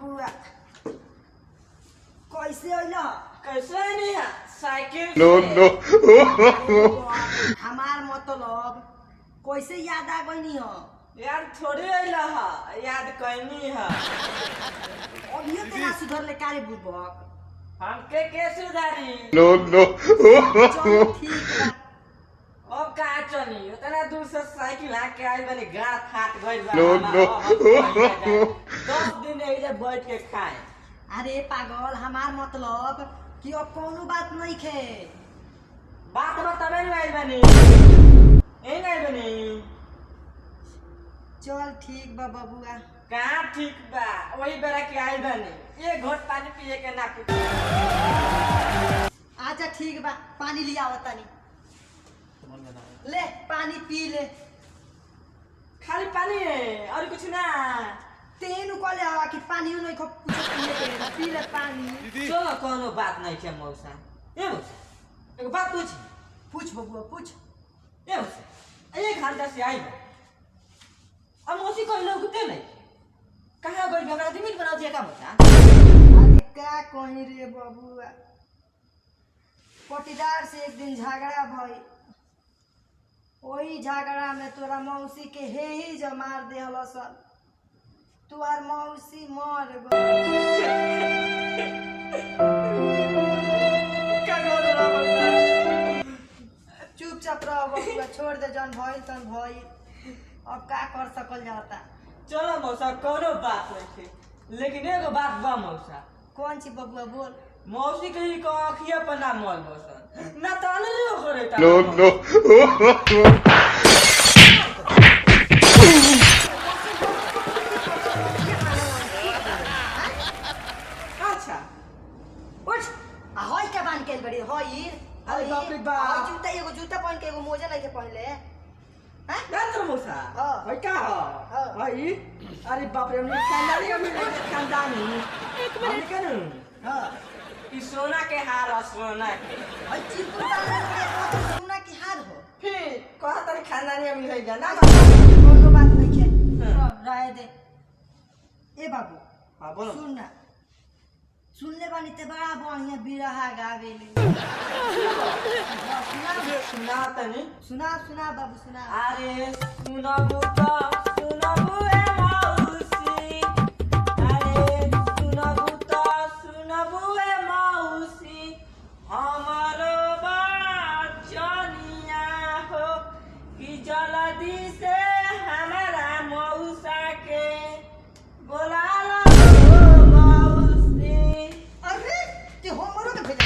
बबुआ कैसे अइला? कैसे नहीं है साइकिल नो नो हमार मतलब कैसे याद आ गई हो? यार थोड़ी अइला है याद कैनी है अभियो तेरा सुधर ले कारे बुबक हमके सुधारी नो नो चल ठीक बा। अब कहाँ चली उतना दूर से साइकिल आके आई बनी गाड़ फाट गई नो नो 10 दिन एजे बैठ के खाए अरे पागल हमार मतलब कि अब कोनो बात नहीं खे। बात बतावे नहीं आई बनी ए नहीं बनी चल ठीक बा बबुआ। कहाँ ठीक बा वही बेरा के आई बनी ये घोट पानी पिए के ना कुछ अच्छा ठीक बा पानी लिया तनी ले पानी पी ले। खाली पानी है और कुछ ना तेनु कहले हवा कि पानी नहीं खो कुछ पिए के पी ले पानी। चलो कोनो बात नहीं है मौसा ये मौसा एक बात पूछ बबुआ पूछ। ये मौसा एक घंटा से आई बा अब मौसी कोई लोग कुत्ते नहीं कहाँ गई हमरा दिमिल बनाओ दिया का मौसा अरे का कहीं रे बबुआ पटीदार से एक दिन झगड़ा भई वही झगड़ा में तोरा मौसी के हे ही जो मार दे सन तुहार मौसी मर गई। चुपचाप रह बबुआ छोड़ दे जन भइल तन भइल अब का कर सकल जाता। चलो मौसा कोनो बात नहीं थी लेकिन एगो बात बा मौसा कौन सी बबुआ बोल। मौसी कहीं को अखिया पर ना मल मौसा ना तो अनलियो करे ता नो नो अच्छा उठ होई के बांध के बड़ी होई अरे बाप रे बाप। जूता एगो जूता पहन के एगो मोजा नहीं के पहनले हैं नंतर मौसा हाँ। भाई का हो हाँ। भाई अरे बाप रे हमने खानदानी हमने खानदानी हमने कनु हां ई सोना के हार है सोना के और चिरकुट डाल के सोना की हार हो फिर कहा तारी खानदानी हमने रह गया ना कोनो बात नहीं है हाँ। रह दे ए बाबू हां बोलो सुन ना सुनले बानी ते बड़ा बढ़िया बिरहा गावेली सुना तनी सुना सुना बाबू सुना। अरे सुनबू तो सुनबू ए मौसी अरे सुनबू तो सुनबू ए मौसी हमारो बचनिया हो कि जल्दी से हमारा मौसा के बोला लो मौसी। अरे ते हमरो के भेज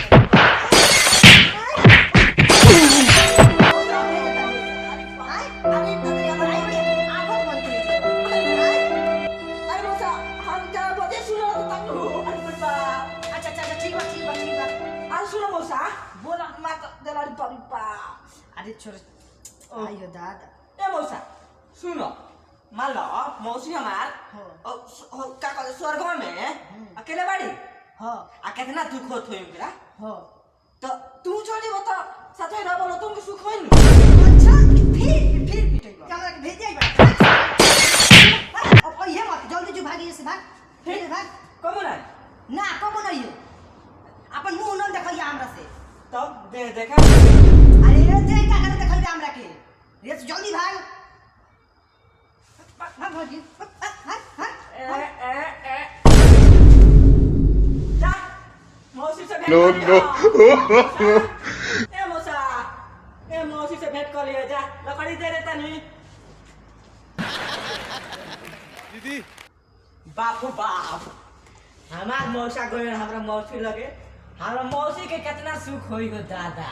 अरे छोड़ आयो दादा ए मौसा सुनो मान लो मौसी हमार हाँ। का कहते स्वर्ग में अकेले बाड़ी हां आ कितना दुख होत होई ओकरा हां तो तू छोड़ी वो तो साथे रह बोलो तुमके सुख होई न अच्छा फिर पिटेगा हमरा के भेज जाइबा अब ये मत जल्दी जो भागी से भाग फिर भाग कबो ना ना कबो नहीं अपन मुंह न देखैया हमरा से तब देखा अरे जे का करे देखैया हमरा के रे जल्दी भाग भाग भागी ए जा मौसी से भेंट नो कर लिया। नो ए मौसी से भेंट कर लिया जा लकड़ी दे देता नहीं दीदी बापू बाप हमार मौसा गए हमरा मौसी लगे हमरा मौसी के कितना सुख होई हो दादा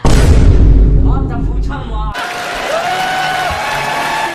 अब तो पूछो मत